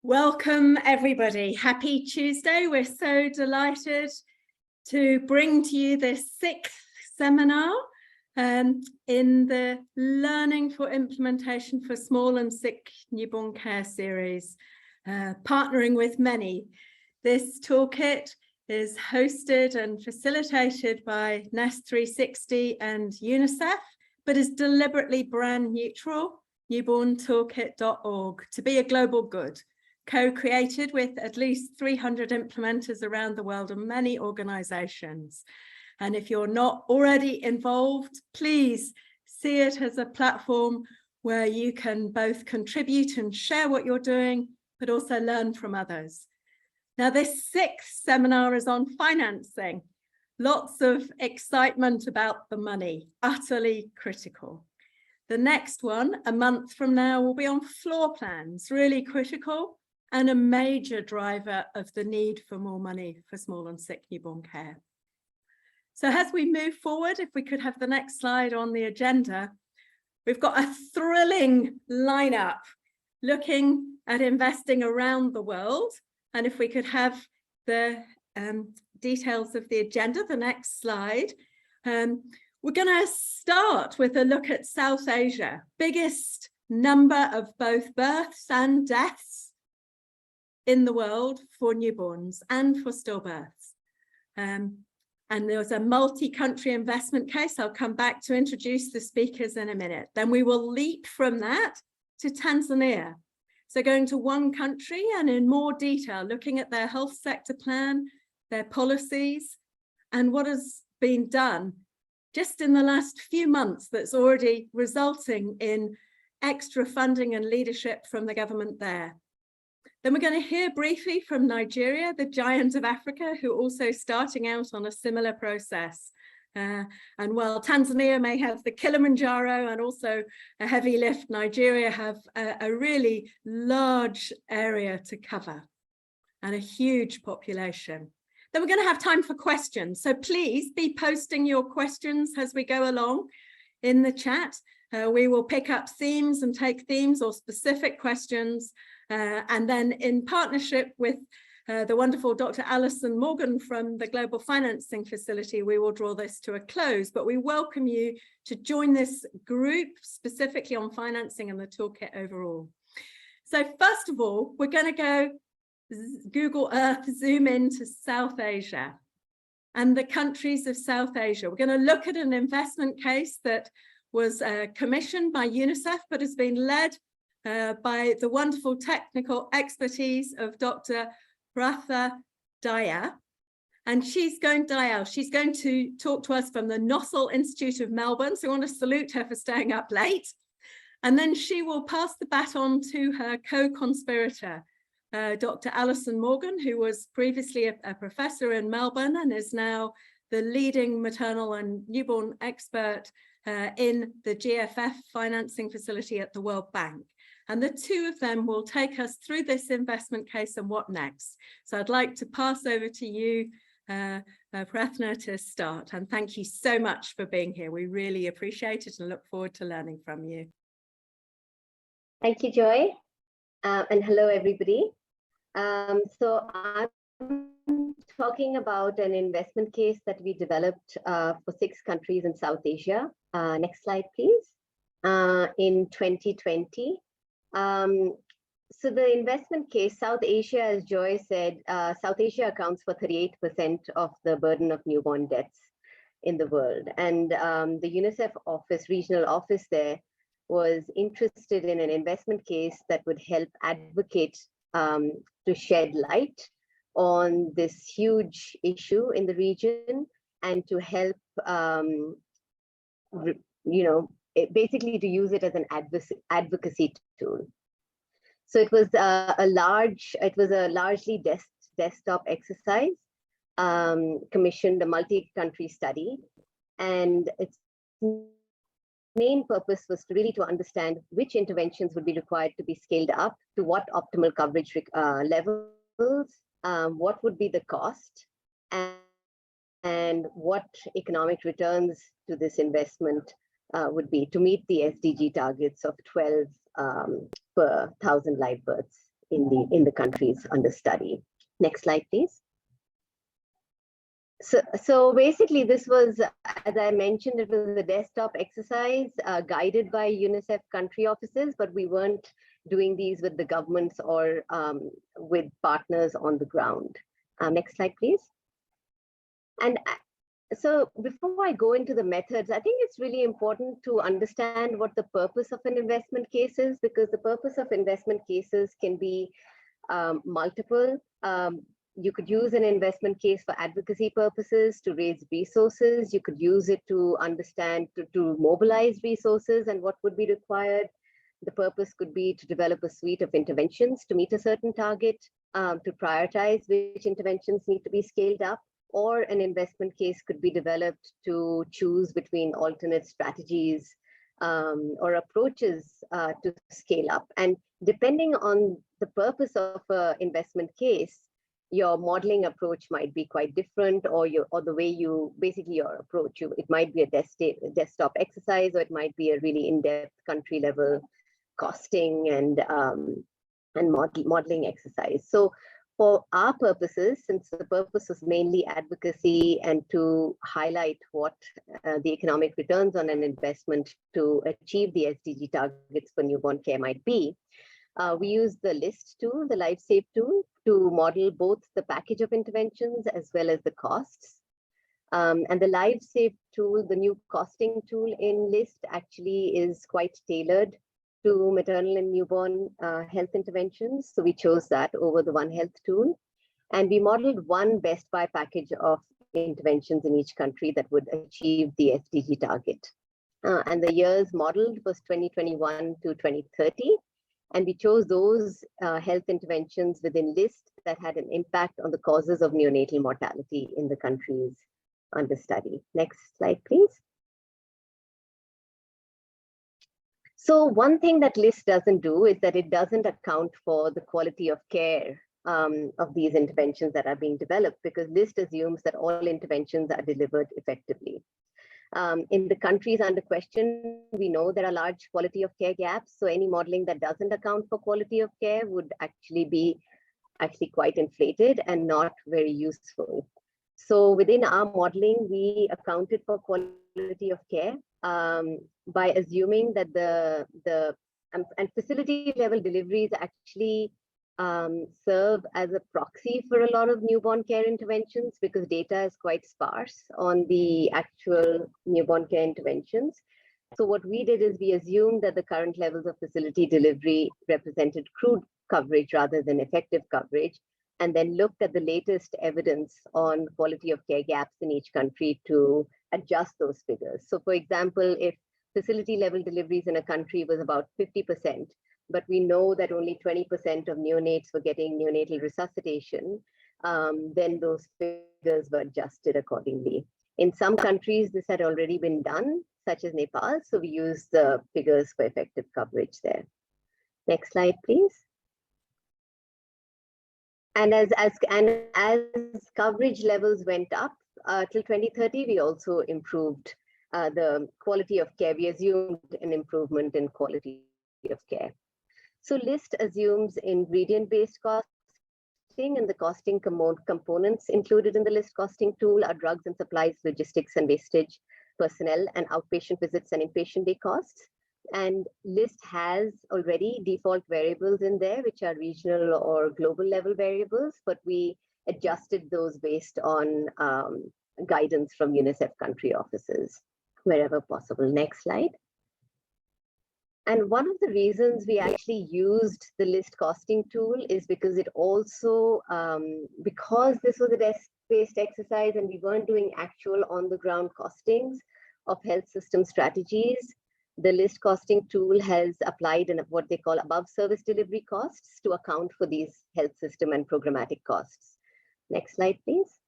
Welcome everybody. Happy Tuesday. We're so delighted to bring to you this 6th seminar in the Learning for Implementation for Small and Sick Newborn Care series, partnering with many. This toolkit is hosted and facilitated by Nest 360 and UNICEF, but is deliberately brand neutral, newborntoolkit.org, to be a global good. Co-created with at least 300 implementers around the world and many organizations. And if you're not already involved, please see it as a platform where you can both contribute and share what you're doing, but also learn from others. Now, this 6th seminar is on financing. Lots of excitement about the money, utterly critical. The next one, a month from now, will be on floor plans, really critical, and a major driver of the need for more money for small and sick newborn care. So as we move forward, if we could have the next slide on the agenda, we've got a thrilling lineup looking at investing around the world. And if we could have the details of the agenda, the next slide. We're going to start with a look at South Asia, biggest number of both births and deaths in the world for newborns and for stillbirths. And there was a multi-country investment case. I'll come back to introduce the speakers in a minute. Then we will leap from that to Tanzania. So going to one country and in more detail, looking at their health sector plan, their policies, and what has been done just in the last few months that's already resulting in extra funding and leadership from the government there. Then we're going to hear briefly from Nigeria, the giant of Africa, who are also starting out on a similar process. And while Tanzania may have the Kilimanjaro and also a heavy lift, Nigeria have a really large area to cover and a huge population. Then we're going to have time for questions. So please be posting your questions as we go along in the chat. We will pick up themes and take themes or specific questions. And then in partnership with the wonderful Dr. Alison Morgan from the Global Financing Facility, we will draw this to a close, but we welcome you to join this group specifically on financing and the toolkit overall. So first of all, we're going to go Google Earth, zoom into South Asia and the countries of South Asia. We're going to look at an investment case that was commissioned by UNICEF, but has been led by the wonderful technical expertise of Dr. Pratha Dayal. And she's going to talk to us from the Nossal Institute of Melbourne. So I want to salute her for staying up late. And then she will pass the baton to her co-conspirator, Dr. Alison Morgan, who was previously a professor in Melbourne and is now the leading maternal and newborn expert in the GFF financing facility at the World Bank. And the two of them will take us through this investment case and what next. So I'd like to pass over to you, Pratha, to start. And thank you so much for being here. We really appreciate it and look forward to learning from you. Thank you, Joy. And hello, everybody. So I'm talking about an investment case that we developed for 6 countries in South Asia. Next slide, please. In 2020. So the investment case, South Asia, as Joy said, South Asia accounts for 38% of the burden of newborn deaths in the world. And the UNICEF office, regional office there, was interested in an investment case that would help advocate to shed light on this huge issue in the region and to help, basically to use it as an advocacy tool. So it was a largely desktop exercise, commissioned a multi-country study, and its main purpose was to understand which interventions would be required to be scaled up, to what optimal coverage levels, what would be the cost, and what economic returns to this investment would be to meet the SDG targets of 12 per 1,000 live births in the countries under study. Next slide, please. So basically, this was, as I mentioned, it was a desktop exercise guided by UNICEF country offices, but we weren't doing these with the governments or with partners on the ground. Next slide, please. And so before I go into the methods, I think it's really important to understand what the purpose of an investment case is, because the purpose of investment cases can be multiple. You could use an investment case for advocacy purposes to raise resources. You could use it to understand, to mobilize resources and what would be required. The purpose could be to develop a suite of interventions to meet a certain target, to prioritize which interventions need to be scaled up, or an investment case could be developed to choose between alternate strategies or approaches to scale up. And depending on the purpose of an investment case, your modeling approach might be quite different, or the way you basically your approach. It might be a desktop exercise, or it might be a really in-depth country level costing and modeling exercise. So for our purposes, since the purpose was mainly advocacy and to highlight what the economic returns on an investment to achieve the SDG targets for newborn care might be, we use the LIST tool, the LifeSafe tool, to model both the package of interventions as well as the costs. And the LifeSafe tool, the new costing tool in LIST, actually is quite tailored to maternal and newborn health interventions. So we chose that over the One Health tool. And we modeled one best buy package of interventions in each country that would achieve the SDG target. And the years modeled was 2021 to 2030. And we chose those health interventions within LIST that had an impact on the causes of neonatal mortality in the countries under study. Next slide, please. So one thing that LIST doesn't do is that it doesn't account for the quality of care of these interventions that are being developed, because LIST assumes that all interventions are delivered effectively. In the countries under question, we know there are large quality of care gaps. So any modeling that doesn't account for quality of care would actually be quite inflated and not very useful. So within our modeling, we accounted for quality of care by assuming that the facility level deliveries actually serve as a proxy for a lot of newborn care interventions, because data is quite sparse on the actual newborn care interventions. So what we did is we assumed that the current levels of facility delivery represented crude coverage rather than effective coverage, and then looked at the latest evidence on quality of care gaps in each country to adjust those figures. So for example, if facility level deliveries in a country was about 50%, but we know that only 20% of neonates were getting neonatal resuscitation, then those figures were adjusted accordingly. In some countries, this had already been done, such as Nepal, so we used the figures for effective coverage there. Next slide, please. And as coverage levels went up till 2030, we also improved the quality of care. We assumed an improvement in quality of care. So LIST assumes ingredient-based costing, and the costing components included in the LIST costing tool are drugs and supplies, logistics and wastage, personnel, and outpatient visits and inpatient day costs. And LIST has already default variables in there, which are regional or global level variables, but we adjusted those based on guidance from UNICEF country offices wherever possible. Next slide. And one of the reasons we actually used the LIST costing tool is because it also, because this was a desk-based exercise and we weren't doing actual on-the-ground costings of health system strategies, the LIST costing tool has applied in what they call above service delivery costs to account for these health system and programmatic costs. Next slide, please.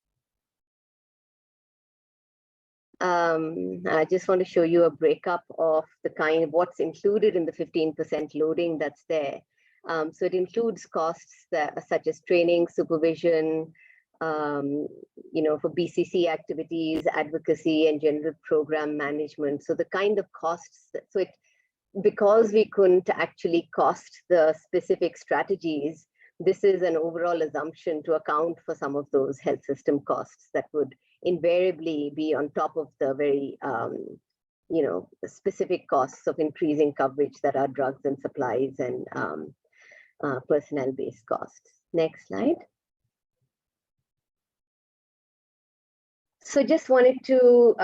I just want to show you a breakup of the kind of what's included in the 15% loading that's there. So it includes costs such as training, supervision, for BCC activities, advocacy, and general program management. So the kind of costs, because we couldn't actually cost the specific strategies, this is an overall assumption to account for some of those health system costs that would invariably be on top of the very specific costs of increasing coverage that are drugs and supplies and personnel-based costs. Next slide. So just wanted to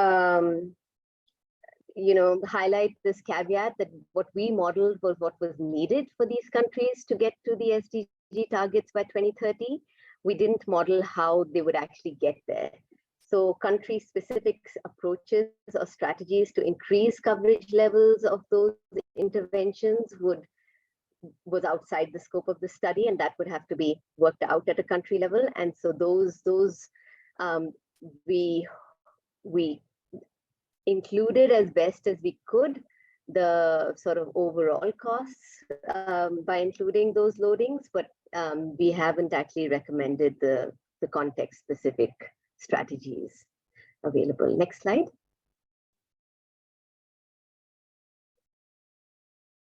highlight this caveat that what we modeled was what was needed for these countries to get to the SDG targets by 2030. We didn't model how they would actually get there. So country-specific approaches or strategies to increase coverage levels of those interventions was outside the scope of the study, and that would have to be worked out at a country level. And so those we included as best as we could the sort of overall costs by including those loadings, but we haven't actually recommended the context-specific strategies available. Next slide.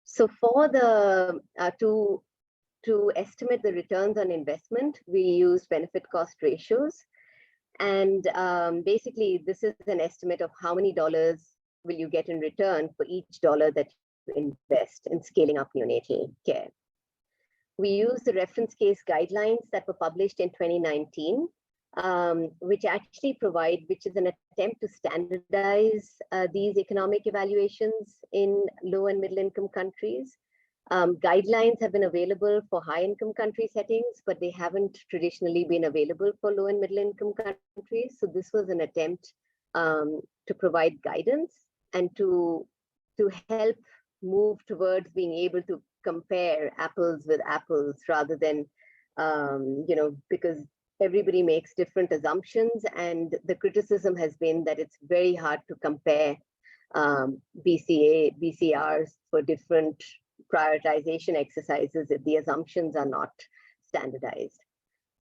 So for the to estimate the returns on investment, we use benefit cost ratios. And basically, this is an estimate of how many dollars will you get in return for each dollar that you invest in scaling up neonatal care. We use the reference case guidelines that were published in 2019, which actually which is an attempt to standardize these economic evaluations in low and middle income countries. Guidelines have been available for high income country settings, but they haven't traditionally been available for low and middle income countries. So this was an attempt to provide guidance and to help move towards being able to compare apples with apples rather than, because everybody makes different assumptions, and the criticism has been that it's very hard to compare BCRs for different prioritization exercises if the assumptions are not standardized.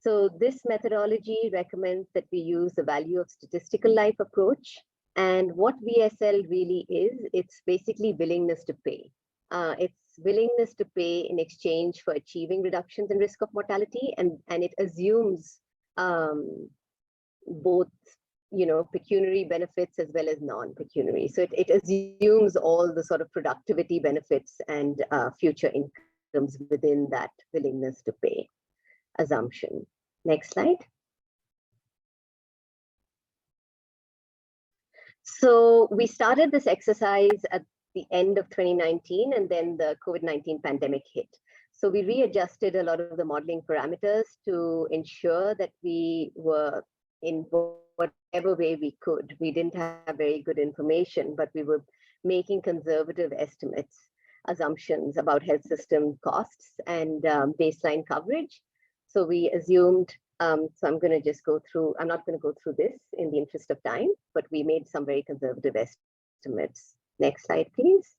So this methodology recommends that we use the value of statistical life approach. And what VSL really is, it's basically willingness to pay. It's willingness to pay in exchange for achieving reductions in risk of mortality, and it assumes both pecuniary benefits as well as non-pecuniary. So it assumes all the sort of productivity benefits and future incomes within that willingness to pay assumption. Next slide. So we started this exercise at the end of 2019, and then the COVID-19 pandemic hit. So we readjusted a lot of the modeling parameters to ensure that we were in whatever way we could. We didn't have very good information, but we were making conservative estimates, assumptions about health system costs and baseline coverage. So we assumed, so I'm going to just go through, I'm not going to go through this in the interest of time, but we made some very conservative estimates. Next slide, please.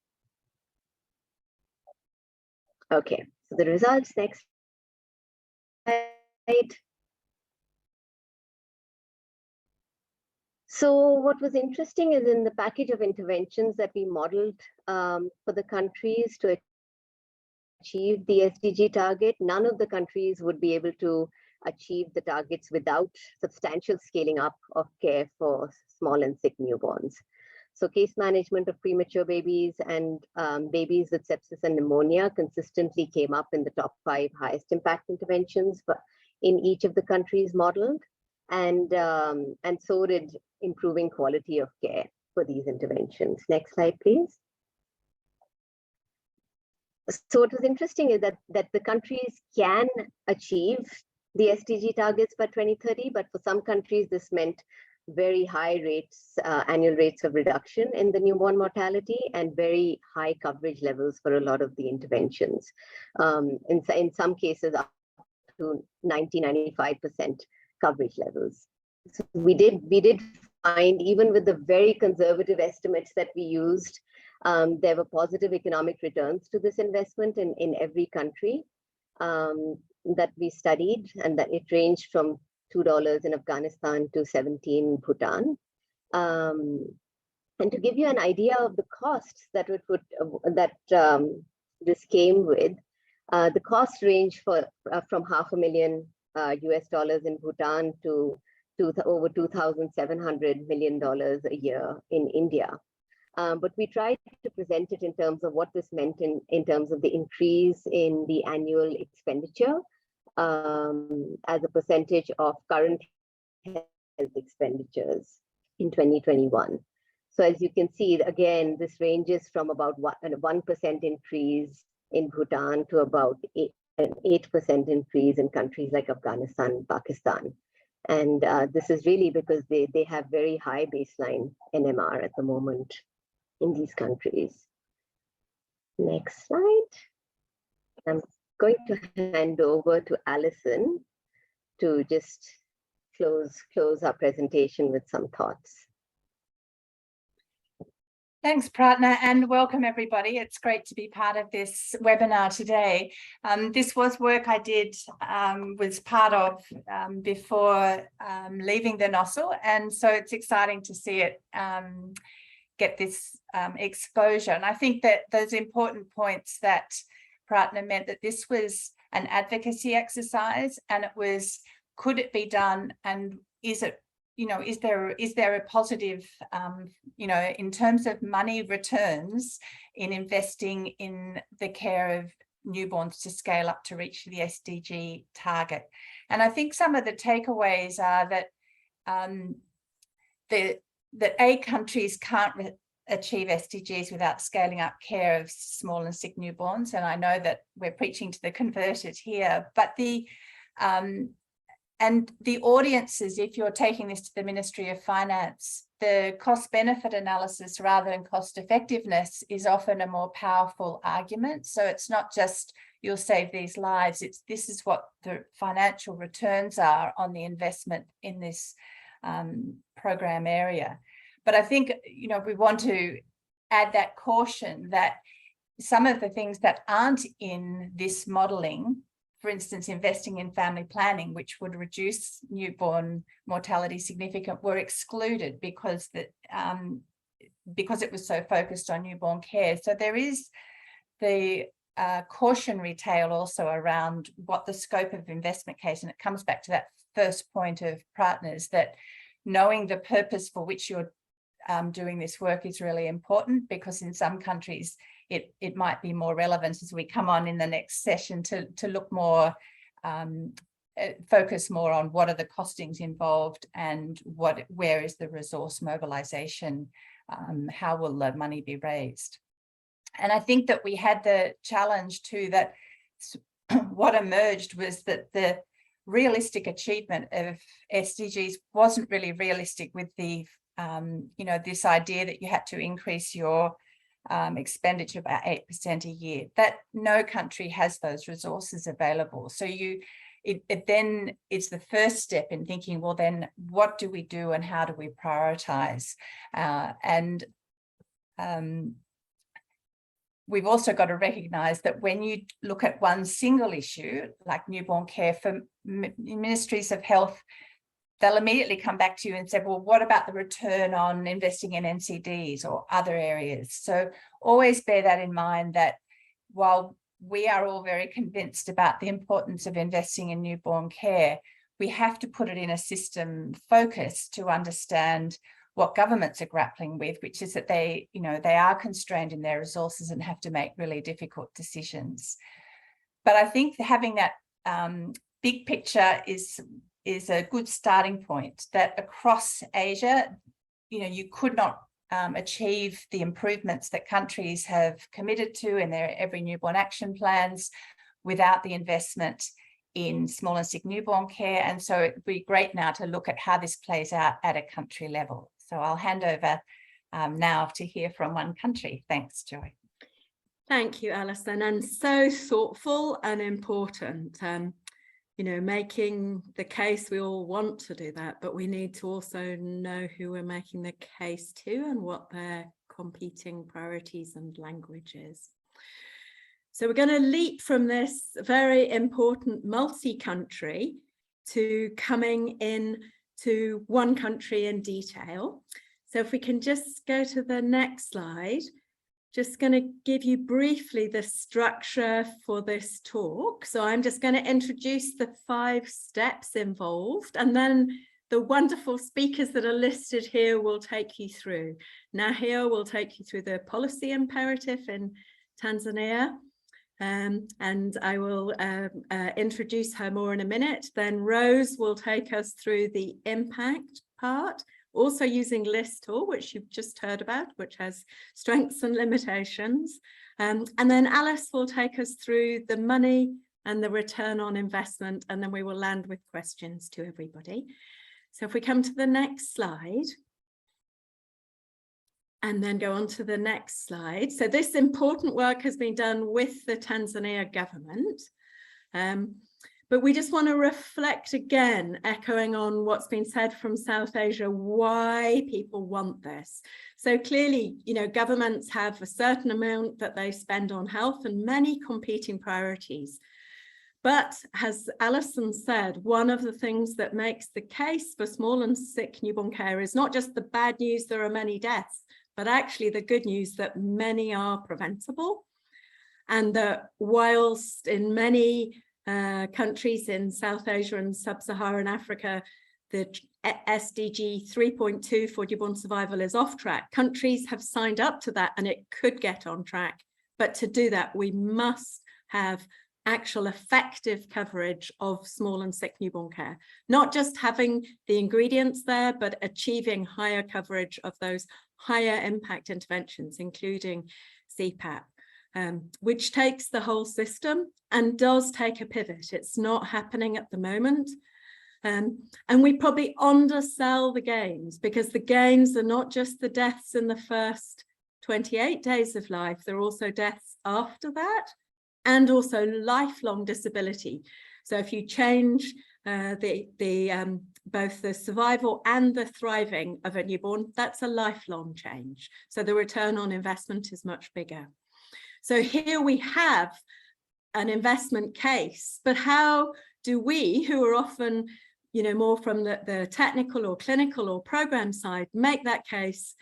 Okay, so the results, next slide. So what was interesting is in the package of interventions that we modeled for the countries to achieve the SDG target, none of the countries would be able to achieve the targets without substantial scaling up of care for small and sick newborns. So case management of premature babies and babies with sepsis and pneumonia consistently came up in the top 5 highest impact interventions in each of the countries modeled, and so did improving quality of care for these interventions. Next slide, please. So what was interesting is that the countries can achieve the SDG targets by 2030, but for some countries this meant very high rates, annual rates of reduction in the newborn mortality and very high coverage levels for a lot of the interventions. In some cases up to 90–95% coverage levels. So we did find, even with the very conservative estimates that we used, there were positive economic returns to this investment in every country that we studied, and that it ranged from $2 in Afghanistan to $17 in Bhutan. And to give you an idea of the costs that this came with, The cost range from $500,000 US in Bhutan to over $2,700 million a year in India. But we tried to present it in terms of what this meant in terms of the increase in the annual expenditure as a percentage of current health expenditures in 2021. So as you can see, again, this ranges from about a 1% increase in Bhutan to about an 8% increase in countries like Afghanistan and Pakistan. And this is really because they have very high baseline NMR at the moment in these countries. Next slide. I'm going to hand over to Alison to just close our presentation with some thoughts. Thanks, Pratna, and welcome everybody. It's great to be part of this webinar today. This was work I did, was part of before leaving the NOSL, and so it's exciting to see it get this exposure. And I think that those important points that Pratna meant, that this was an advocacy exercise, and it was, could it be done, and is it, you know, is there a positive, you know, in terms of money returns in investing in the care of newborns to scale up to reach the SDG target? And I think some of the takeaways are that countries can't achieve SDGs without scaling up care of small and sick newborns. And I know that we're preaching to the converted here, but and the audiences, if you're taking this to the Ministry of Finance, the cost benefit analysis rather than cost effectiveness is often a more powerful argument. So it's not just you'll save these lives, it's this is what the financial returns are on the investment in this program area. But I think, you know, we want to add that caution that some of the things that aren't in this modelling, for instance, investing in family planning, which would reduce newborn mortality significantly, were excluded because it was so focused on newborn care. So there is the cautionary tale also around what the scope of investment case, and it comes back to that first point of Pratna's, that knowing the purpose for which you're doing this work is really important, because in some countries it might be more relevant as we come on in the next session to look more, focus more on what are the costings involved and where is the resource mobilization, how will the money be raised. And I think that we had the challenge too that what emerged was that the realistic achievement of SDGs wasn't really realistic with the, you know, this idea that you had to increase your expenditure about 8% a year, that no country has those resources available. So it then is the first step in thinking, well, then what do we do and how do we prioritize? We've also got to recognize that when you look at one single issue, like newborn care, for ministries of health, they'll immediately come back to you and say, well, what about the return on investing in NCDs or other areas? So always bear that in mind, that while we are all very convinced about the importance of investing in newborn care, we have to put it in a system focus to understand what governments are grappling with, which is that they, you know, they are constrained in their resources and have to make really difficult decisions. But I think having that big picture is a good starting point, that across Asia, you know, you could not achieve the improvements that countries have committed to in their Every Newborn Action plans without the investment in small and sick newborn care. And so it'd be great now to look at how this plays out at a country level. So I'll hand over now to hear from one country. Thanks, Joy. Thank you, Alison, and so thoughtful and important. You know, making the case, we all want to do that, but we need to also know who we're making the case to and what their competing priorities and language is. So we're going to leap from this very important multi-country to coming in to one country in detail. So if we can just go to the next slide. just going to give you briefly the structure for this talk. So I'm just going to introduce the 5 steps involved, and then the wonderful speakers that are listed here will take you through. Nahia will take you through the policy imperative in Tanzania, and I will introduce her more in a minute. Then Rose will take us through the impact part, also using list tool, which you've just heard about, which has strengths and limitations. And then Alice will take us through the money and the return on investment, and then we will land with questions to everybody. So if we come to the next slide, and then go on to the next slide. So this important work has been done with the Tanzania government. But we just want to reflect again, echoing on what's been said from South Asia, why people want this. So clearly, you know, governments have a certain amount that they spend on health and many competing priorities. But as Alison said, one of the things that makes the case for small and sick newborn care is not just the bad news, there are many deaths, but actually the good news that many are preventable. And that whilst in many countries in South Asia and Sub-Saharan Africa, the SDG 3.2 for newborn survival is off track. Countries have signed up to that and it could get on track. But to do that, we must have actual effective coverage of small and sick newborn care, not just having the ingredients there, but achieving higher coverage of those higher impact interventions, including CPAP, which takes the whole system and does take a pivot. It's not happening at the moment. And we probably undersell the gains, because the gains are not just the deaths in the first 28 days of life, there are also deaths after that, and also lifelong disability. So if you change both the survival and the thriving of a newborn, that's a lifelong change. So the return on investment is much bigger. So here we have an investment case, but how do we, who are often, you know, more from the technical or clinical or program side, make that case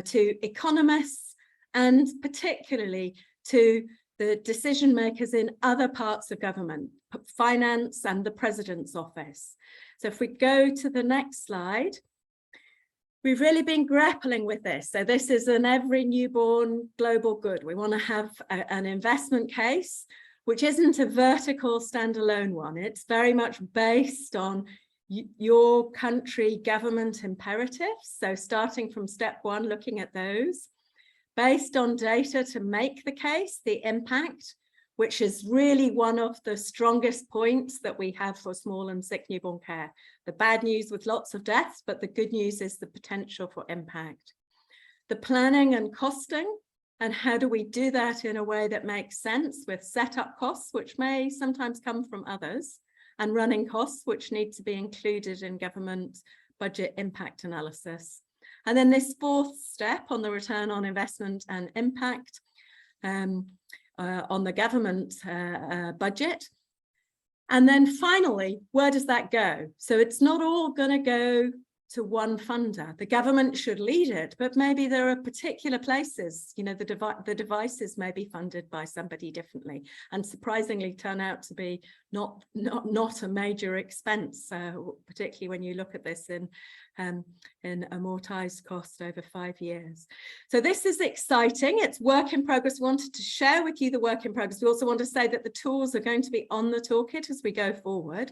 to economists and particularly to the decision makers in other parts of government, finance and the president's office? So if we go to the next slide, we've really been grappling with this. So this is an every newborn global good. We want to have an investment case, which isn't a vertical standalone one. It's very much based on your country government imperatives. So starting from step 1, looking at those, based on data to make the case, the impact, which is really one of the strongest points that we have for small and sick newborn care. The bad news with lots of deaths, but the good news is the potential for impact. The planning and costing, and how do we do that in a way that makes sense with setup costs, which may sometimes come from others, and running costs, which need to be included in government budget impact analysis. And then this 4th step on the return on investment and impact on the government budget. And then finally, where does that go? So it's not all going to go to one funder. The government should lead it, but maybe there are particular places, you know, the devices may be funded by somebody differently, and surprisingly turn out to be not a major expense, particularly when you look at this in amortized cost over 5 years. So this is exciting. It's work in progress. We wanted to share with you the work in progress. We also want to say that the tools are going to be on the toolkit as we go forward.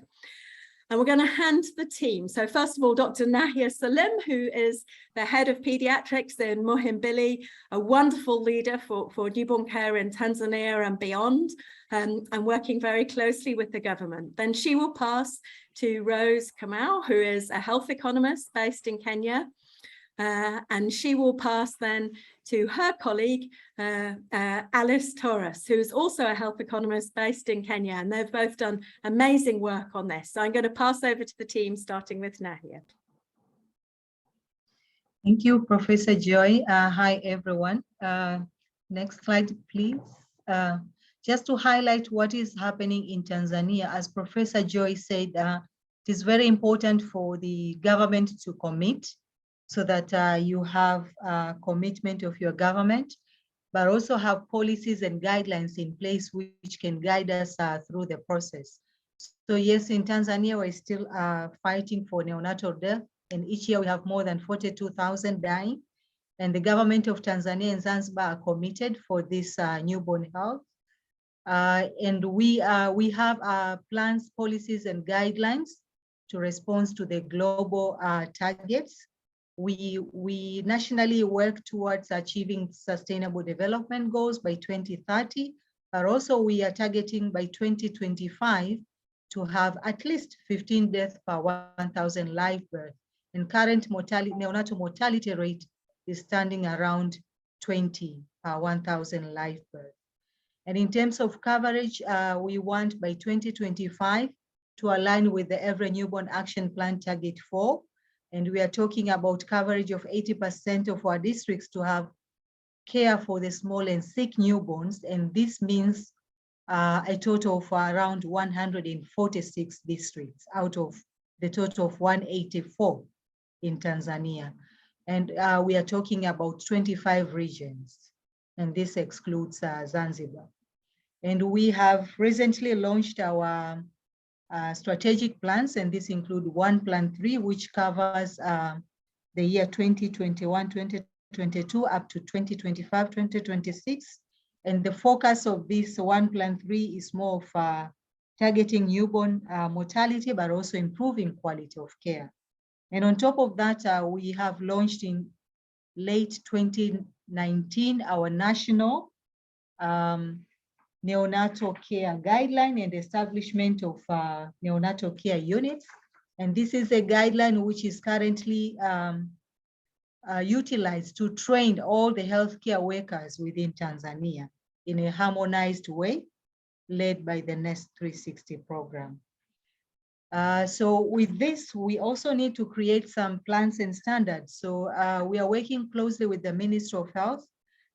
And we're going to hand to the team. So first of all, Dr. Nahia Salim, who is the head of pediatrics in Muhimbili, a wonderful leader for newborn care in Tanzania and beyond, and working very closely with the government. Then she will pass to Rose Kamau, who is a health economist based in Kenya. And she will pass then to her colleague, Alice Torres, who's also a health economist based in Kenya. And they've both done amazing work on this. So I'm going to pass over to the team, starting with Nahia. Thank you, Professor Joy. Hi, everyone. Next slide, please. Just to highlight what is happening in Tanzania, as Professor Joy said, it is very important for the government to commit, so that you have a commitment of your government. but also have policies and guidelines in place which can guide us through the process. So yes, in Tanzania, we're still fighting for neonatal death, and each year we have more than 42,000 dying. And the government of Tanzania and Zanzibar are committed for this newborn health. And we have plans, policies, and guidelines to respond to the global targets. We nationally work towards achieving sustainable development goals by 2030, but also we are targeting by 2025 to have at least 15 deaths per 1,000 live births. And current neonatal mortality rate is standing around 20 per 1,000 live births. And in terms of coverage, we want by 2025 to align with the Every Newborn Action Plan Target 4. And we are talking about coverage of 80% of our districts to have care for the small and sick newborns. And this means a total of around 146 districts out of the total of 184 in Tanzania. And we are talking about 25 regions. And this excludes Zanzibar. And we have recently launched our strategic plans, and this includes One Plan 3, which covers the year 2021, 2022 up to 2025, 2026. And the focus of this One Plan 3 is more of targeting newborn mortality, but also improving quality of care. And on top of that, we have launched in late 2019 our national neonatal care guideline and establishment of neonatal care units. And this is a guideline which is currently utilized to train all the healthcare workers within Tanzania in a harmonized way, led by the Nest 360 program. So with this, we also need to create some plans and standards. So we are working closely with the Ministry of Health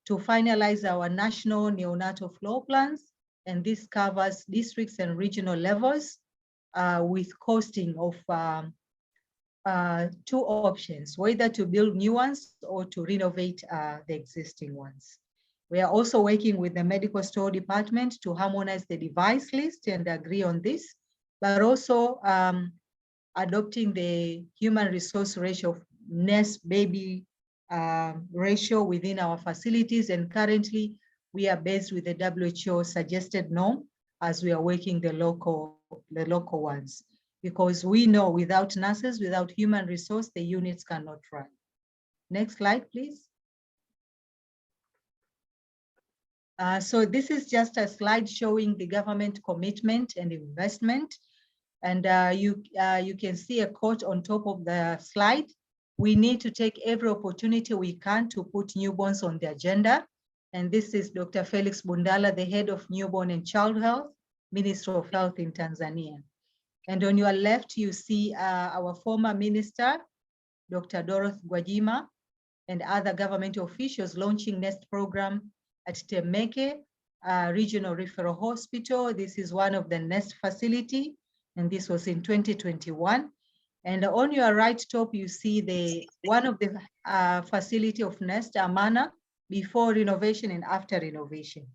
to finalize our national neonatal floor plans. And this covers districts and regional levels with costing of two options, whether to build new ones or to renovate the existing ones. We are also working with the medical store department to harmonize the device list and agree on this, but also adopting the human resource ratio of nurse baby ratio within our facilities. And currently we are based with the WHO suggested norm as we are working the local ones, because we know without nurses, without human resource, the units cannot run. Next slide, please. So this is just a slide showing the government commitment and investment. And you can see a quote on top of the slide. We need to take every opportunity we can to put newborns on the agenda. And this is Dr. Felix Bundala, the head of Newborn and Child Health, Minister of Health in Tanzania. And on your left, you see our former minister, Dr. Dorothy Gwajima, and other government officials launching NEST program at Temeke Regional Referral Hospital. This is one of the NEST facility, and this was in 2021. And on your right top, you see one of the facility of NEST, Amana, before renovation and after renovation.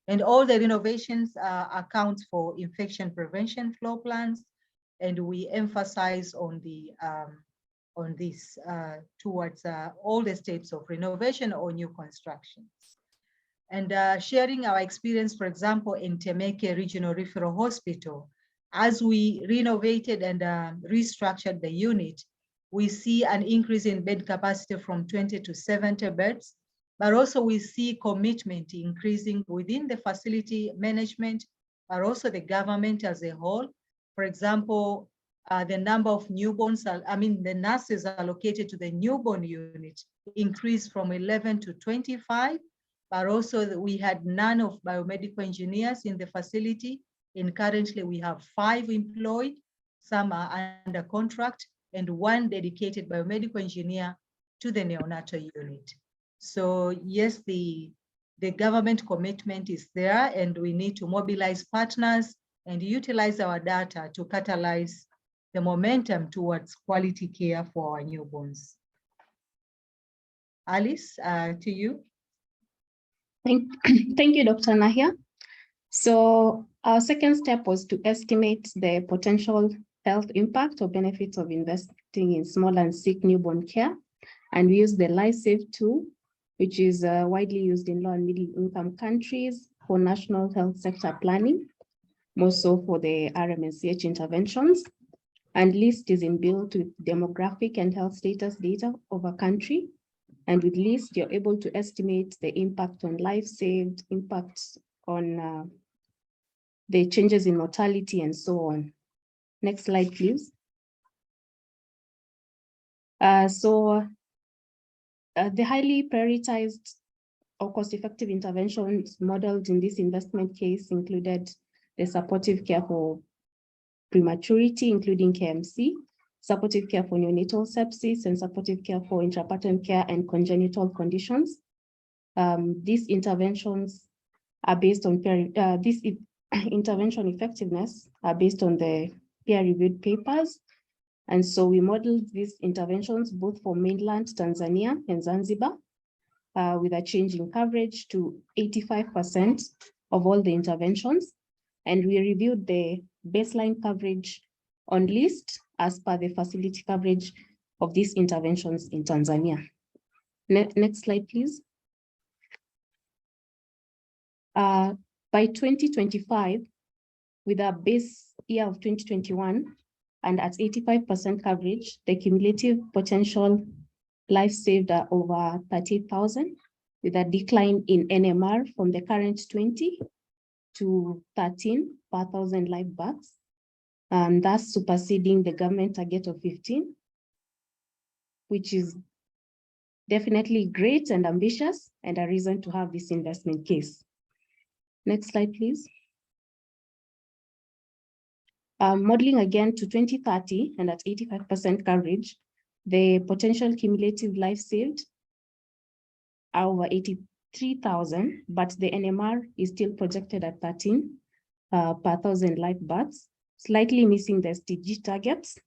And all the renovations account for infection prevention floor plans, and we emphasize on this towards all the steps of renovation or new constructions. And sharing our experience, for example, in Temeke Regional Referral Hospital, as we renovated and restructured the unit, we see an increase in bed capacity from 20 to 70 beds, but also we see commitment increasing within the facility management, but also the government as a whole. For example, the number of newborns, the nurses allocated to the newborn unit increased from 11 to 25, but also we had none of biomedical engineers in the facility. And currently we have 5 employed, some are under contract, and 1 dedicated biomedical engineer to the neonatal unit. So yes, the government commitment is there, and we need to mobilize partners and utilize our data to catalyze the momentum towards quality care for our newborns. Alice, to you. Thank you, Dr. Nahia. So our second step was to estimate the potential health impact or benefits of investing in small and sick newborn care. And we use the LifeSave tool, which is widely used in low and middle income countries for national health sector planning, more so for the RMSCH interventions. And LIST is inbuilt with demographic and health status data of a country. And with LIST, you're able to estimate the impact on life saved, impacts on the changes in mortality and so on. Next slide, please. The highly prioritized or cost-effective interventions modeled in this investment case included the supportive care for prematurity, including KMC, supportive care for neonatal sepsis, and supportive care for intrapartum care and congenital conditions. These interventions are based on intervention effectiveness are based on the peer-reviewed papers. And so we modeled these interventions both for mainland Tanzania and Zanzibar, with a change in coverage to 85% of all the interventions. And we reviewed the baseline coverage on LIST as per the facility coverage of these interventions in Tanzania. Next slide, please. By 2025, with a base year of 2021, and at 85% coverage, the cumulative potential life saved are over 30,000, with a decline in NMR from the current 20 to 13 per 1,000 live births, and thus superseding the government target of 15, which is definitely great and ambitious and a reason to have this investment case. Next slide, please. Modeling again to 2030 and at 85% coverage, the potential cumulative life saved are over 83,000, but the NMR is still projected at 13 per 1,000 live births, slightly missing the SDG targets,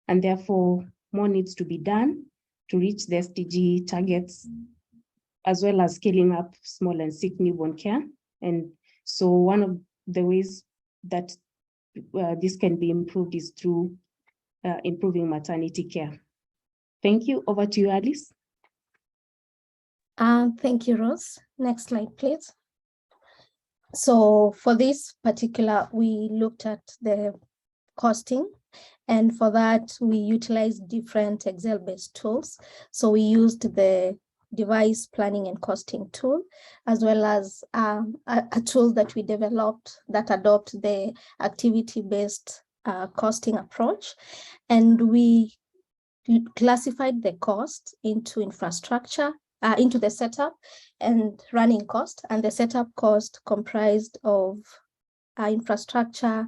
and therefore more needs to be done to reach the SDG targets, as well as scaling up small and sick newborn care. And so one of the ways that this can be improved is through improving maternity care. Thank you. Over to you, Alice. Thank you, Rose. Next slide, please. So for this particular, we looked at the costing, and for that, we utilized different Excel-based tools. So we used the device planning and costing tool, as well as a tool that we developed that adopt the activity-based costing approach. And we classified the cost into infrastructure, into the setup and running cost. And the setup cost comprised of infrastructure,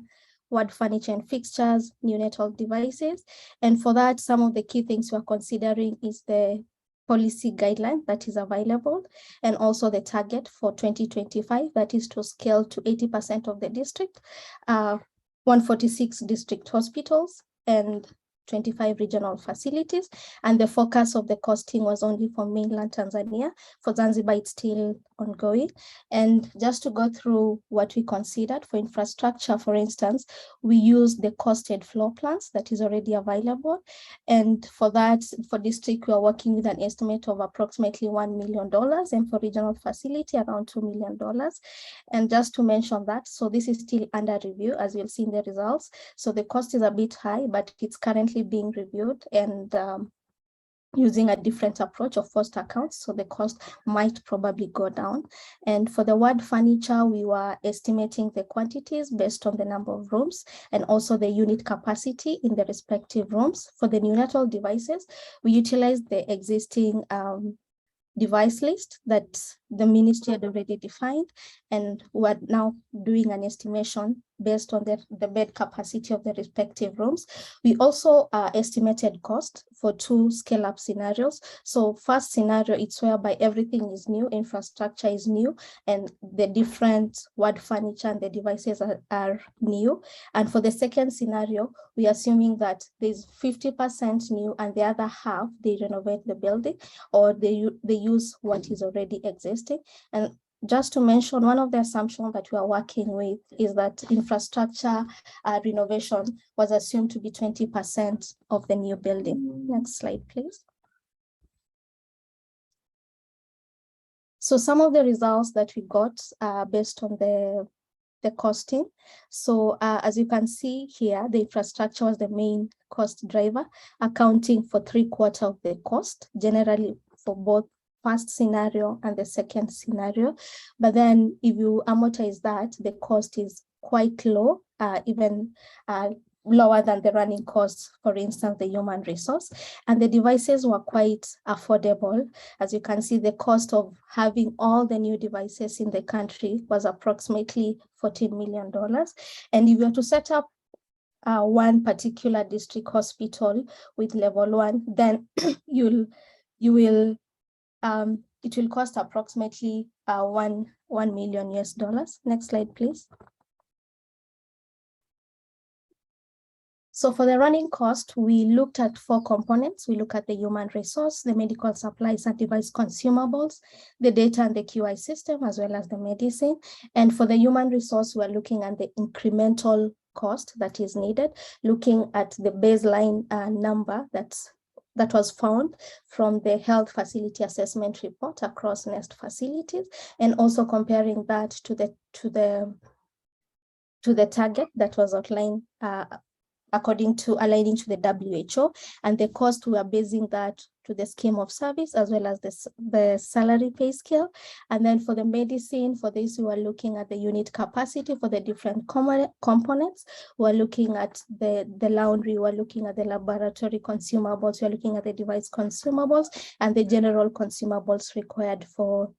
ward furniture and fixtures, neonatal devices. And for that, some of the key things we're considering is the policy guideline that is available, and also the target for 2025, that is to scale to 80% of the district, 146 district hospitals, and 25 regional facilities. And the focus of the costing was only for mainland Tanzania. For Zanzibar, it's still ongoing. And just to go through what we considered for infrastructure, for instance, we use the costed floor plans that is already available. And for that, for district, we are working with an estimate of approximately $1 million, and for regional facility, around $2 million. And just to mention that, so this is still under review, as you'll see in the results. So the cost is a bit high, but it's currently being reviewed and using a different approach of first accounts, so the cost might probably go down. And for the ward furniture, we were estimating the quantities based on the number of rooms and also the unit capacity in the respective rooms. For the neonatal devices, we utilized the existing device list that the ministry had already defined, and we're now doing an estimation based on the bed capacity of the respective rooms. We also estimated cost for 2 scale-up scenarios. So first scenario, it's whereby everything is new, infrastructure is new, and the different ward furniture and the devices are new. And for the second scenario, we're assuming that there's 50% new and the other half, they renovate the building or they use what is already existing. And just to mention, one of the assumptions that we are working with is that infrastructure renovation was assumed to be 20% of the new building. Next slide, please. So some of the results that we got based on the costing. So as you can see here, the infrastructure was the main cost driver, accounting for 3/4 of the cost, generally for both first scenario and the second scenario. But then if you amortize that, the cost is quite low, even lower than the running costs, for instance, the human resource. And the devices were quite affordable. As you can see, the cost of having all the new devices in the country was approximately $14 million. And if you were to set up one particular district hospital with level 1, then it will cost approximately $1 million US. Next slide, please. So for the running cost, we looked at 4 components. We look at the human resource, the medical supplies and device consumables, the data and the QI system, as well as the medicine. And for the human resource, we're looking at the incremental cost that is needed, looking at the baseline number that was found from the health facility assessment report across NEST facilities, and also comparing that to the target that was outlined aligning to the WHO, and the cost we are basing that to the scheme of service as well as the salary pay scale. And then for the medicine, for this, we are looking at the unit capacity for the different components. We're looking at the laundry, we're looking at the laboratory consumables, we're looking at the device consumables and the general consumables required for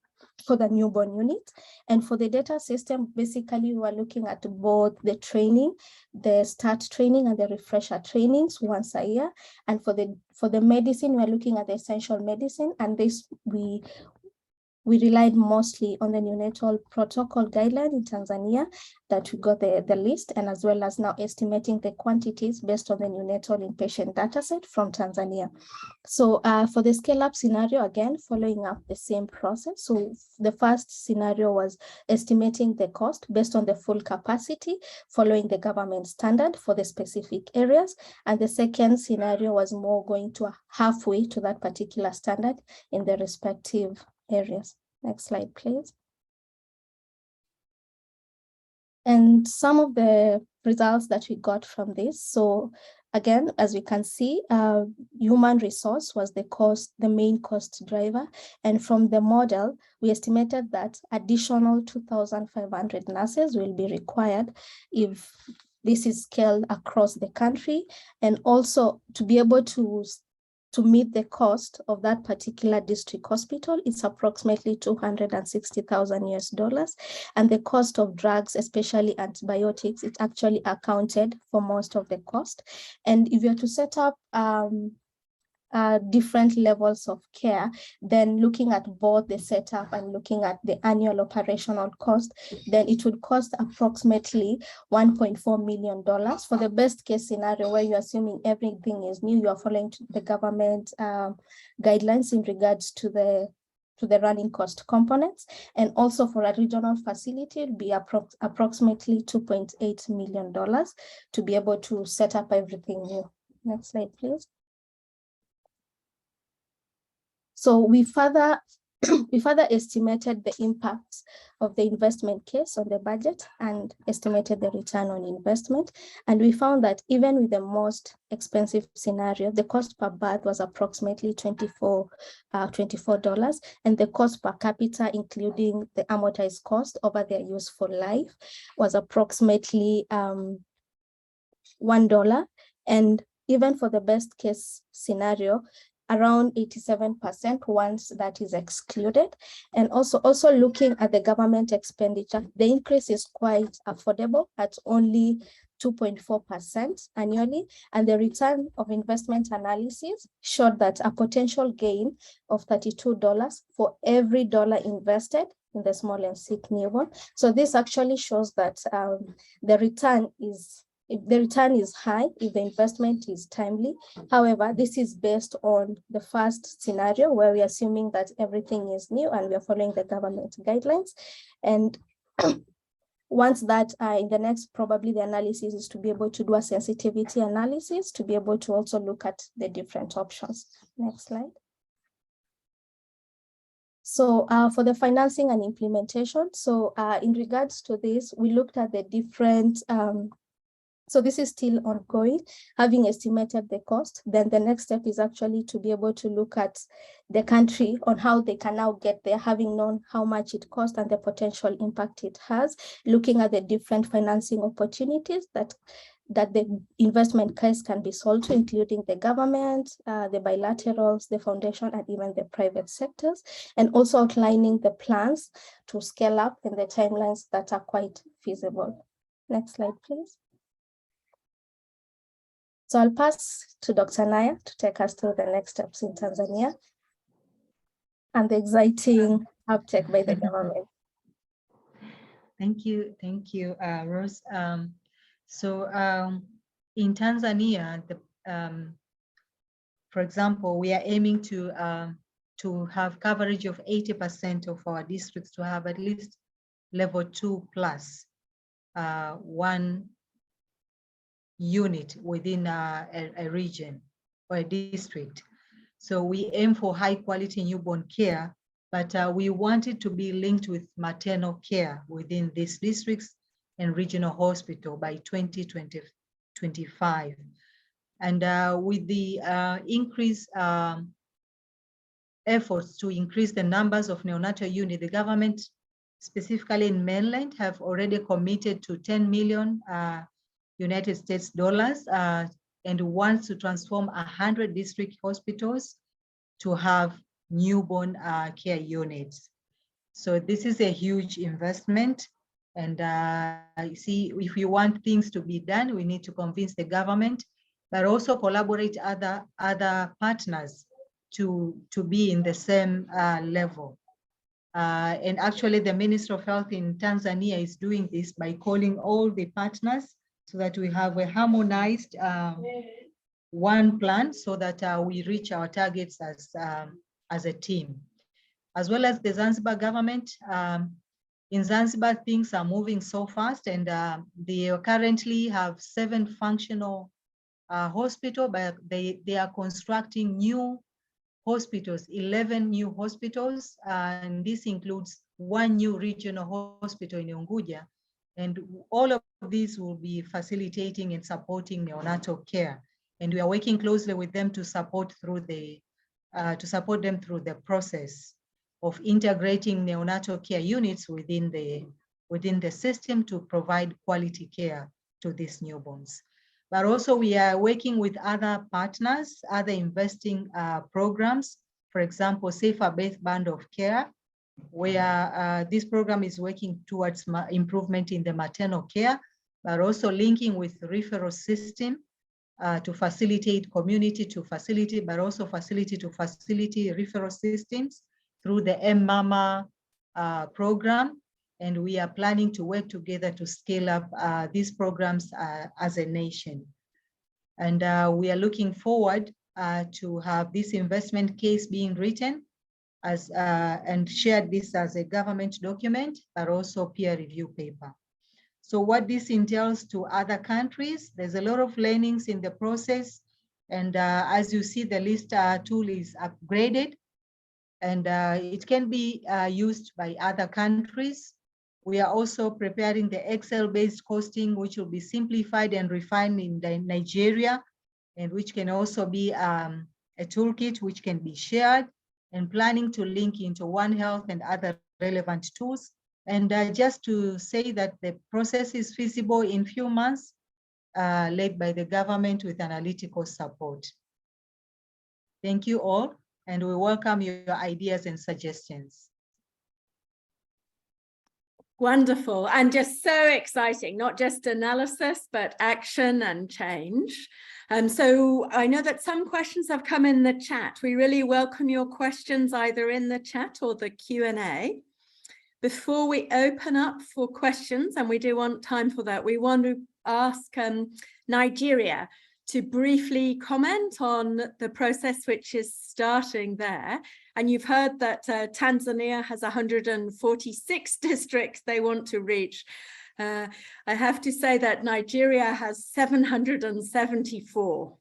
the newborn unit. And for the data system, basically we are looking at both the training, the start training and the refresher trainings once a year. And for the medicine, we're looking at the essential medicine, and this we relied mostly on the neonatal protocol guideline in Tanzania that we got the list, and as well as now estimating the quantities based on the neonatal inpatient dataset from Tanzania. So for the scale-up scenario, again, following up the same process. So the first scenario was estimating the cost based on the full capacity, following the government standard for the specific areas. And the second scenario was more going to halfway to that particular standard in the respective areas. Next slide, please. And some of the results that we got from this. So again, as we can see, human resource was the main cost driver. And from the model, we estimated that additional 2,500 nurses will be required if this is scaled across the country. And also to be able to meet the cost of that particular district hospital, it's approximately $260,000 US. And the cost of drugs, especially antibiotics, it actually accounted for most of the cost. And if you're to set up different levels of care, then looking at both the setup and looking at the annual operational cost, then it would cost approximately $1.4 million. For the best case scenario, where you're assuming everything is new, you're following the government guidelines in regards to the running cost components. And also for a regional facility, it would be approximately $2.8 million to be able to set up everything new. Next slide, please. So we further estimated the impacts of the investment case on the budget and estimated the return on investment. And we found that even with the most expensive scenario, the cost per birth was approximately $24. And the cost per capita, including the amortized cost over their useful life, was approximately $1. And even for the best case scenario, around 87% once that is excluded. And also looking at the government expenditure, the increase is quite affordable at only 2.4% annually. And the return of investment analysis showed that a potential gain of $32 for every dollar invested in the small and sick newborn. So this actually shows that the return is if the return is high, if the investment is timely. However, this is based on the first scenario where we're assuming that everything is new and we are following the government guidelines. And once that, in the next, probably the analysis is to be able to do a sensitivity analysis, to be able to also look at the different options. Next slide. So for the financing and implementation, so in regards to this, we looked at the different, so this is still ongoing, having estimated the cost. Then the next step is actually to be able to look at the country on how they can now get there, having known how much it costs and the potential impact it has, looking at the different financing opportunities that the investment case can be sold to, including the government, the bilaterals, the foundation, and even the private sectors, and also outlining the plans to scale up and the timelines that are quite feasible. Next slide, please. So I'll pass to Dr. Naya to take us through the next steps in Tanzania and the exciting uptake by the government. Thank you, Rose. In Tanzania, for example, we are aiming to have coverage of 80% of our districts to have at least level 2 plus one unit within a region or a district. So we aim for high quality newborn care, but we want it to be linked with maternal care within these districts and regional hospital by 2025. And with the increased efforts to increase the numbers of neonatal units, the government, specifically in mainland, have already committed to 10 million United States dollars and wants to transform 100 district hospitals to have newborn care units. So this is a huge investment. And you see, if we want things to be done, we need to convince the government, but also collaborate other partners to be in the same level. And actually, the Ministry of Health in Tanzania is doing this by calling all the partners so that we have a harmonized one plan so that we reach our targets as a team. As well as the Zanzibar government, in Zanzibar, things are moving so fast, and they currently have 7 functional hospitals, but they are constructing new hospitals, 11 new hospitals, and this includes 1 new regional hospital in Unguja. And all of these will be facilitating and supporting neonatal care. And we are working closely with them to support them through the process of integrating neonatal care units within the system to provide quality care to these newborns. But also we are working with other partners, other investing programs, for example, Safer Birth Band of Care, where this program is working towards improvement in the maternal care, but also linking with referral system to facilitate community to facility, but also facility to facility referral systems through the M-Mama program. And we are planning to work together to scale up these programs as a nation. And we are looking forward to have this investment case being written as and shared this as a government document, but also peer review paper. So what this entails to other countries, there's a lot of learnings in the process. And as you see, the list tool is upgraded, and it can be used by other countries. We are also preparing the Excel-based costing, which will be simplified and refined in Nigeria, and which can also be a toolkit which can be shared, and planning to link into One Health and other relevant tools. And just to say that the process is feasible in few months, led by the government with analytical support. Thank you all, and we welcome your ideas and suggestions. Wonderful, and just so exciting, not just analysis, but action and change. So I know that some questions have come in the chat. We really welcome your questions either in the chat or the Q&A. Before we open up for questions, and we do want time for that, we want to ask Nigeria to briefly comment on the process which is starting there. And you've heard that Tanzania has 146 districts they want to reach. I have to say that Nigeria has 774.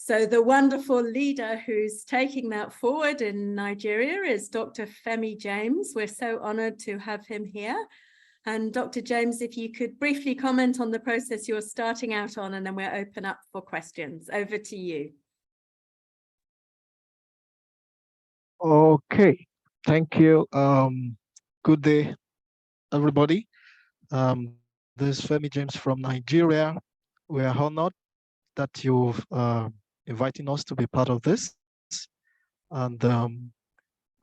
So the wonderful leader who's taking that forward in Nigeria is Dr. Femi James. We're so honored to have him here. And Dr. James, if you could briefly comment on the process you're starting out on, and then we'll open up for questions. Over to you. Okay, thank you. Good day, everybody. This is Femi James from Nigeria. We are honored that you've inviting us to be part of this. And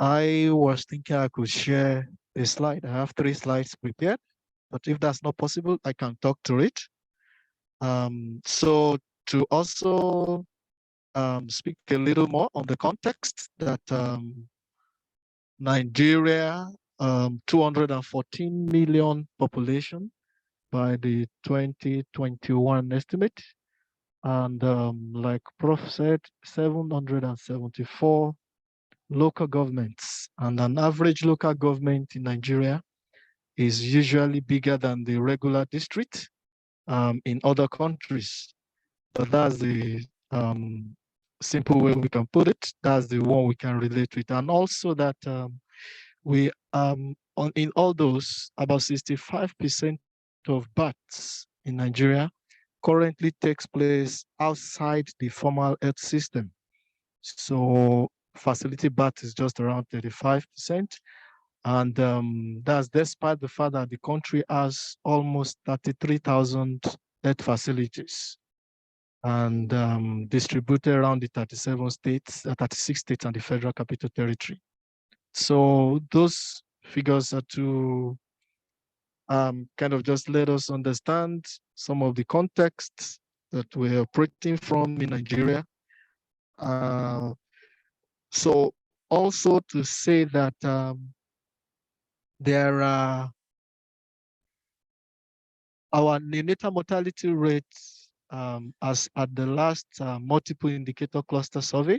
I was thinking I could share a slide. I have 3 slides prepared, but if that's not possible, I can talk to it. So to also speak a little more on the context that Nigeria, 214 million population by the 2021 estimate. And like Prof said, 774 local governments. And an average local government in Nigeria is usually bigger than the regular district in other countries. But that's the simple way we can put it. That's the one we can relate with. And also that we in all those, about 65% of births in Nigeria currently takes place outside the formal health system. So facility birth is just around 35%. And that's despite the fact that the country has almost 33,000 health facilities and distributed around the 36 states and the Federal Capital Territory. So those figures are to kind of just let us understand some of the contexts that we're operating from in Nigeria. So also to say that there are our neonatal mortality rates as at the last multiple indicator cluster survey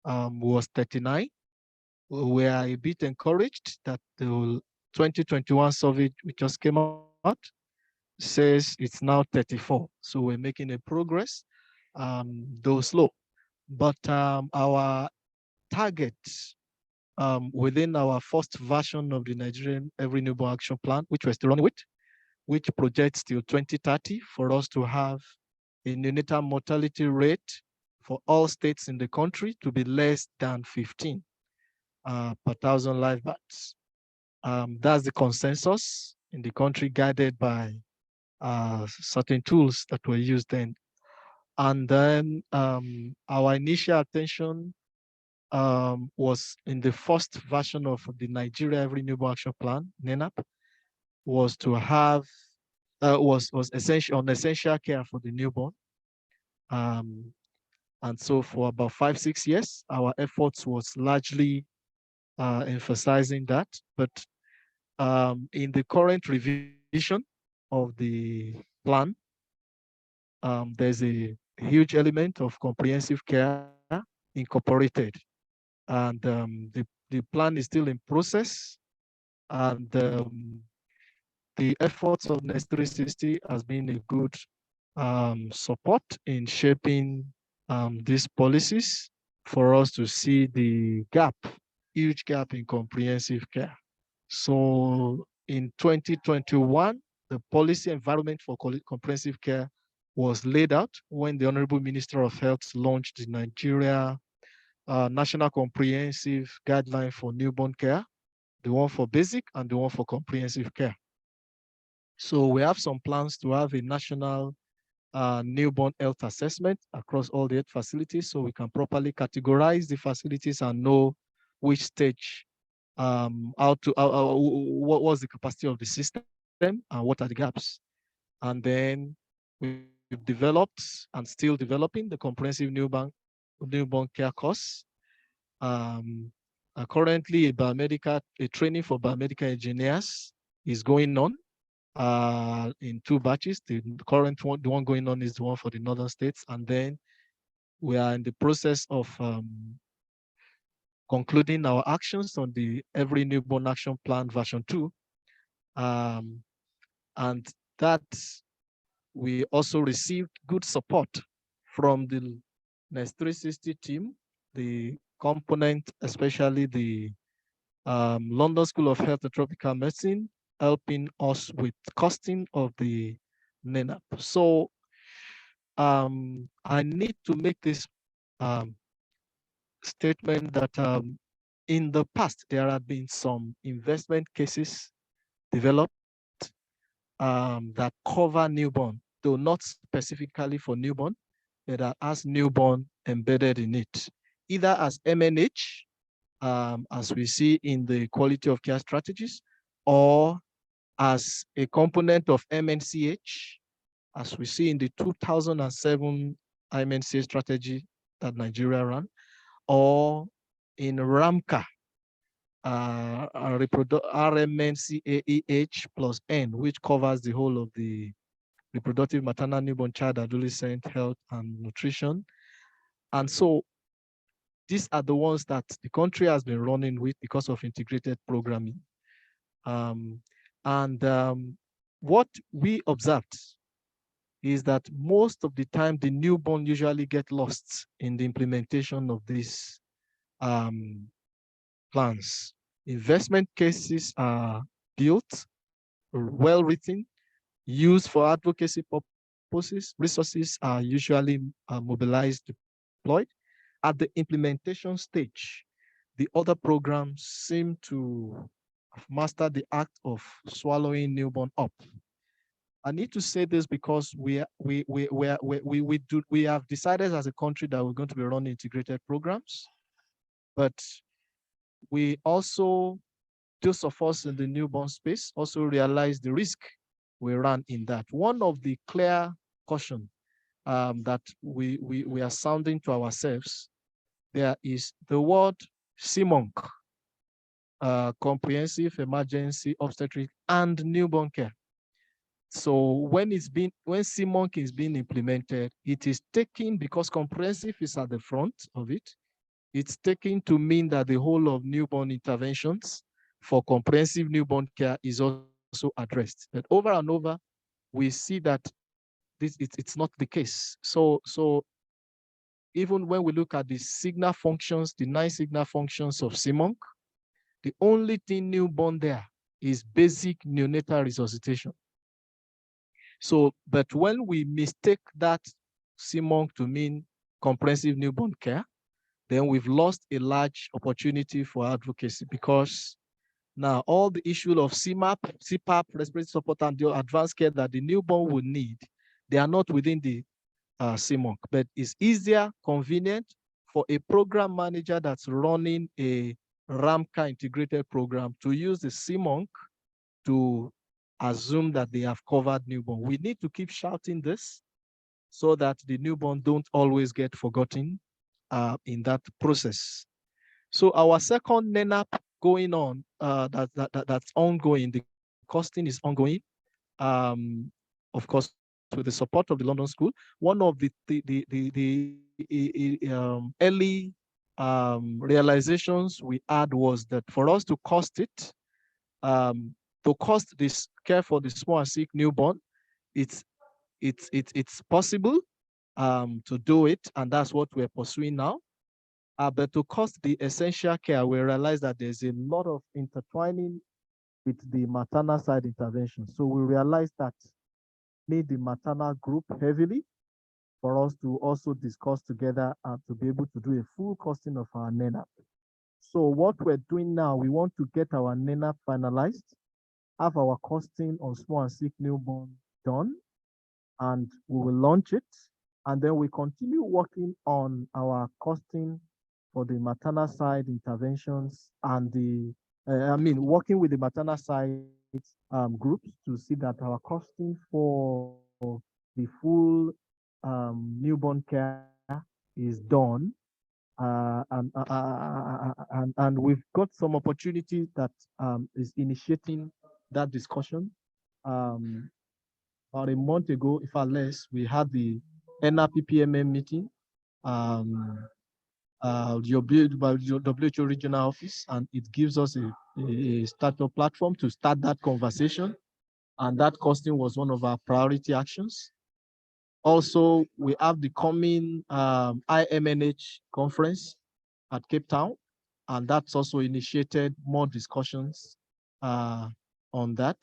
was 39. We are a bit encouraged that the 2021 survey which just came out says it's now 34. So we're making a progress, though slow. But our target within our first version of the Nigerian Every Newborn Action Plan, which we're still running with, which projects till 2030 for us to have a neonatal mortality rate for all states in the country to be less than 15 per 1,000 live births. That's the consensus in the country, guided by certain tools that were used then. And then our initial attention was in the first version of the Nigeria Every Newborn Action Plan, NENAP, was to have was essential on essential care for the newborn. And so for about 5-6 years, our efforts was largely emphasizing that. But in the current revision of the plan, there's a huge element of comprehensive care incorporated. And the plan is still in process. And the efforts of Next 360 has been a good support in shaping these policies for us to see the gap, huge gap in comprehensive care. So in 2021, the policy environment for comprehensive care was laid out when the Honorable Minister of Health launched the Nigeria National Comprehensive Guideline for Newborn Care, the one for basic and the one for comprehensive care. So we have some plans to have a national newborn health assessment across all the health facilities, so we can properly categorize the facilities and know which stage, what was the capacity of the system and what are the gaps. And then we've developed and still developing the comprehensive newborn care course. Currently, a training for biomedical engineers is going on. in 2 batches. The current one, the one going on, is the one for the northern states, and then we are in the process of concluding our actions on the Every Newborn Action Plan version 2. And that we also received good support from the Nest 360 team, the component, especially the London School of Health and Tropical Medicine, helping us with costing of the NENAP. So I need to make this statement that in the past, there have been some investment cases developed that cover newborn, though not specifically for newborn, but that has newborn embedded in it, either as MNH, as we see in the quality of care strategies, or as a component of MNCH, as we see in the 2007 MNCH strategy that Nigeria ran, or in RAMCA, RMNCAEH plus N, which covers the whole of the reproductive, maternal, newborn, child, adolescent health and nutrition. And so these are the ones that the country has been running with because of integrated programming. What we observed is that most of the time the newborn usually get lost in the implementation of these plans. Investment cases are built, well written, used for advocacy purposes. Resources are usually mobilized, deployed. At the implementation stage, the other programs seem to have mastered the act of swallowing newborn up. I need to say this because we have decided as a country that we're going to be running integrated programs, but we also, those of us in the newborn space, also realize the risk we run in that. One of the clear caution that we are sounding to ourselves, there is the word CMONC, Comprehensive Emergency Obstetric and Newborn Care. So when CMONC is being implemented, it is taken, because comprehensive is at the front of it, it's taken to mean that the whole of newborn interventions for comprehensive newborn care is also addressed. But over and over, we see that it's not the case. So even when we look at the signal functions, the 9 signal functions of CMONC, the only thing newborn there is basic neonatal resuscitation. So, but when we mistake that CMONC to mean comprehensive newborn care, then we've lost a large opportunity for advocacy, because now all the issue of CMAP, CPAP, respiratory support, and the advanced care that the newborn would need, they are not within the CMONC, but it's easier, convenient for a program manager that's running a RAMCA integrated program to use the CMONC to assume that they have covered newborn. We need to keep shouting this so that the newborn don't always get forgotten in that process. So our second NENAP going on, that's ongoing, the costing is ongoing, of course, with the support of the London School. One of the early realizations we had was that for us to cost it, to cost this care for the small and sick newborn, it's possible to do it, and that's what we're pursuing now. But to cost the essential care, we realize that there's a lot of intertwining with the maternal side intervention. So we realize that need the maternal group heavily for us to also discuss together and to be able to do a full costing of our NENAP. So what we're doing now, we want to get our NENAP finalized, have our costing on small and sick newborn done, and we will launch it. And then we continue working on our costing for the maternal side interventions and working with the maternal side groups to see that our costing for the full newborn care is done. And we've got some opportunity that is initiating that discussion about a month ago, if not less, we had the NRPPMM meeting, the WHO regional office, and it gives us a startup platform to start that conversation. And that costing was one of our priority actions. Also, we have the coming IMNH conference at Cape Town, and that's also initiated more discussions on that.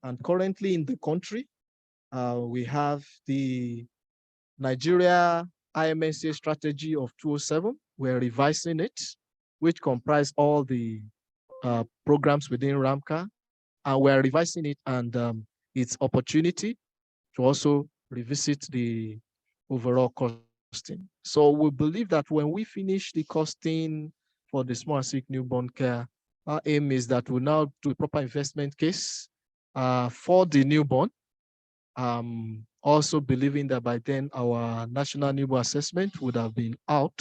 And currently in the country, we have the Nigeria IMSA strategy of 2007. We're revising it, which comprise all the programs within RAMCA, and we're revising it, and its opportunity to also revisit the overall costing. So we believe that when we finish the costing for the small and sick newborn care, our aim is that we'll now do a proper investment case for the newborn. Also believing that by then our national newborn assessment would have been out,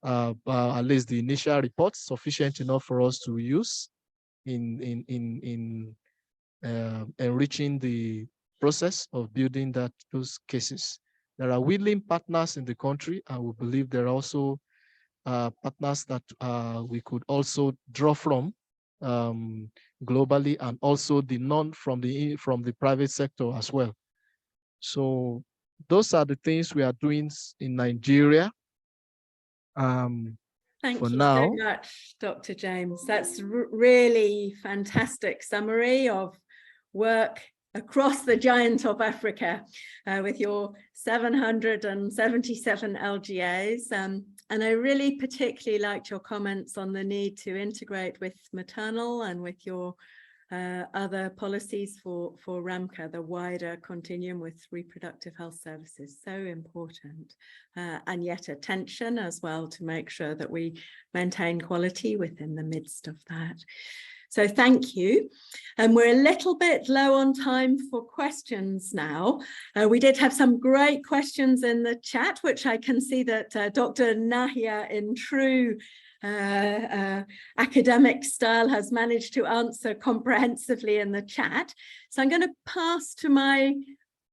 at least the initial reports sufficient enough for us to use in enriching the process of building those cases. There are willing partners in the country, and we believe there are also partners that we could also draw from globally, and also from the private sector as well. So those are the things we are doing in Nigeria. Thank for you now. so much, Dr. James. That's really fantastic summary of work across the giant of Africa with your 777 LGAs. And I really particularly liked your comments on the need to integrate with maternal and with your other policies for RAMCA, the wider continuum with reproductive health services. So important, and yet attention as well to make sure that we maintain quality within the midst of that. So thank you. And we're a little bit low on time for questions now. We did have some great questions in the chat, which I can see that Dr. Nahia, in true academic style, has managed to answer comprehensively in the chat. So I'm going to pass to my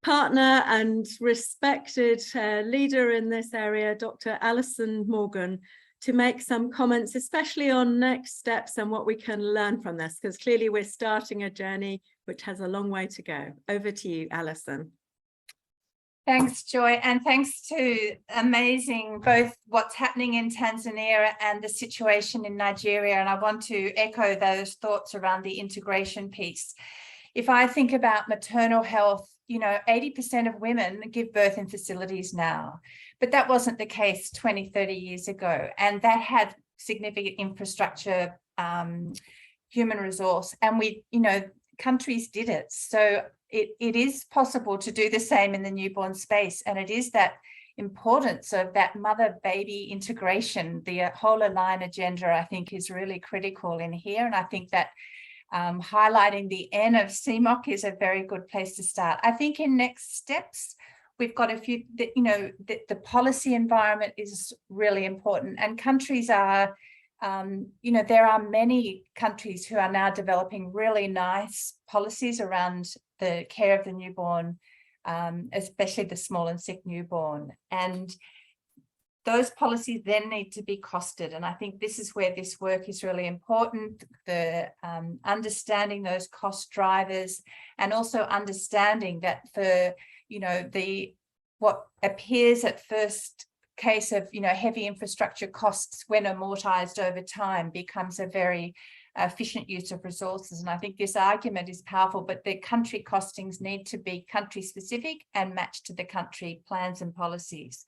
partner and respected leader in this area, Dr. Alison Morgan, to make some comments, especially on next steps and what we can learn from this, because clearly we're starting a journey which has a long way to go. Over to you, Alison. Thanks, Joy, and thanks to amazing both what's happening in Tanzania and the situation in Nigeria. And I want to echo those thoughts around the integration piece. If I think about maternal health, 80% of women give birth in facilities now, but that wasn't the case 20, 30 years ago. And that had significant infrastructure, human resource, and countries did it. So it is possible to do the same in the newborn space. And it is that importance of that mother-baby integration, the whole align agenda, I think, is really critical in here. And I think that highlighting the N of CMOC is a very good place to start. I think in next steps, we've got a few, the policy environment is really important, and countries are, there are many countries who are now developing really nice policies around the care of the newborn, especially the small and sick newborn. And those policies then need to be costed. And I think this is where this work is really important, the understanding those cost drivers, and also understanding that for, what appears at first case of, heavy infrastructure costs, when amortized over time, becomes a very efficient use of resources. And I think this argument is powerful, but the country costings need to be country specific and matched to the country plans and policies.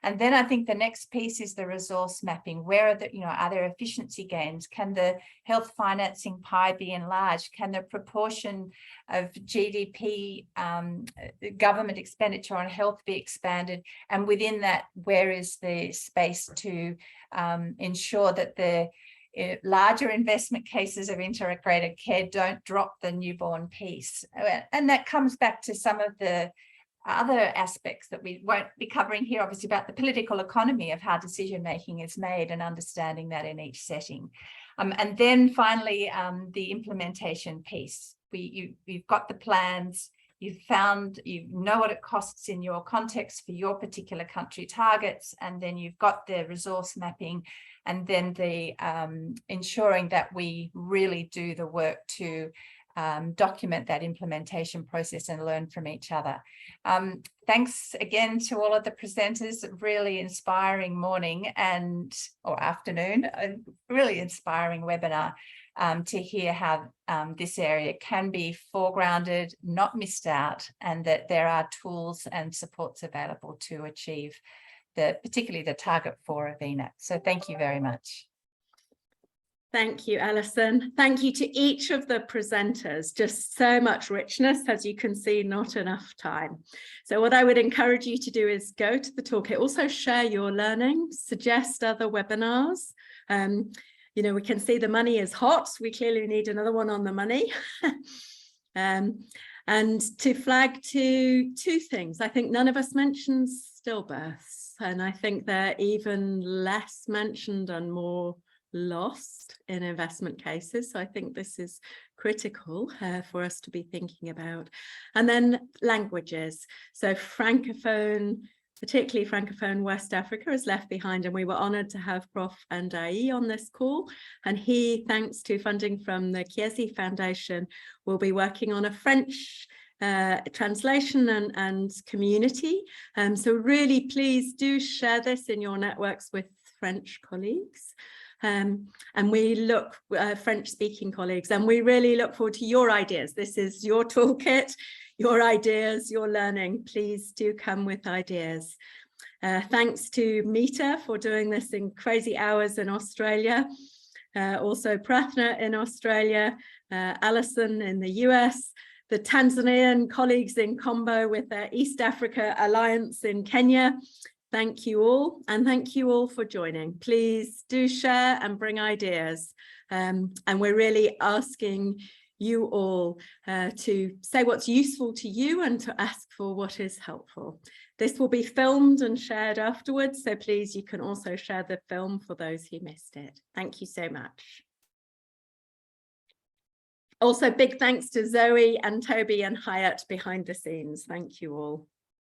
And then I think the next piece is the resource mapping. Where are the, are there efficiency gains? Can the health financing pie be enlarged? Can the proportion of GDP government expenditure on health be expanded? And within that, where is the space to ensure that the larger investment cases of integrated care don't drop the newborn piece? And that comes back to some of the other aspects that we won't be covering here, obviously, about the political economy of how decision making is made and understanding that in each setting. And then finally, the implementation piece. you've got the plans, you know what it costs in your context for your particular country targets, and then you've got the resource mapping, and then the ensuring that we really do the work to document that implementation process and learn from each other. Thanks again to all of the presenters. Really inspiring morning or afternoon, a really inspiring webinar to hear how this area can be foregrounded, not missed out, and that there are tools and supports available to achieve particularly the target 4 of VNAP. So thank you very much. Thank you, Alison. Thank you to each of the presenters. Just so much richness, as you can see, not enough time. So what I would encourage you to do is go to the toolkit, also share your learning, suggest other webinars. You know, we can see the money is hot. We clearly need another one on the money. And to flag two things. I think none of us mentioned stillbirths, and I think they're even less mentioned and more lost in investment cases. So I think this is critical for us to be thinking about. And then languages. So Francophone, particularly Francophone West Africa, is left behind, and we were honoured to have Prof. Ndai on this call. And he, thanks to funding from the Kiesi Foundation, will be working on a French translation and community. So really, please do share this in your networks with French colleagues. And we look, French-speaking colleagues, and we really look forward to your ideas. This is your toolkit, your ideas, your learning. Please do come with ideas. Thanks to Mita for doing this in crazy hours in Australia. Also Prathna in Australia, Alison in the US, the Tanzanian colleagues in combo with their East Africa Alliance in Kenya. Thank you all, and thank you all for joining. Please do share and bring ideas. And we're really asking you all to say what's useful to you and to ask for what is helpful. This will be filmed and shared afterwards, so please, you can also share the film for those who missed it. Thank you so much. Also, big thanks to Zoe and Toby and Hyatt behind the scenes. Thank you all.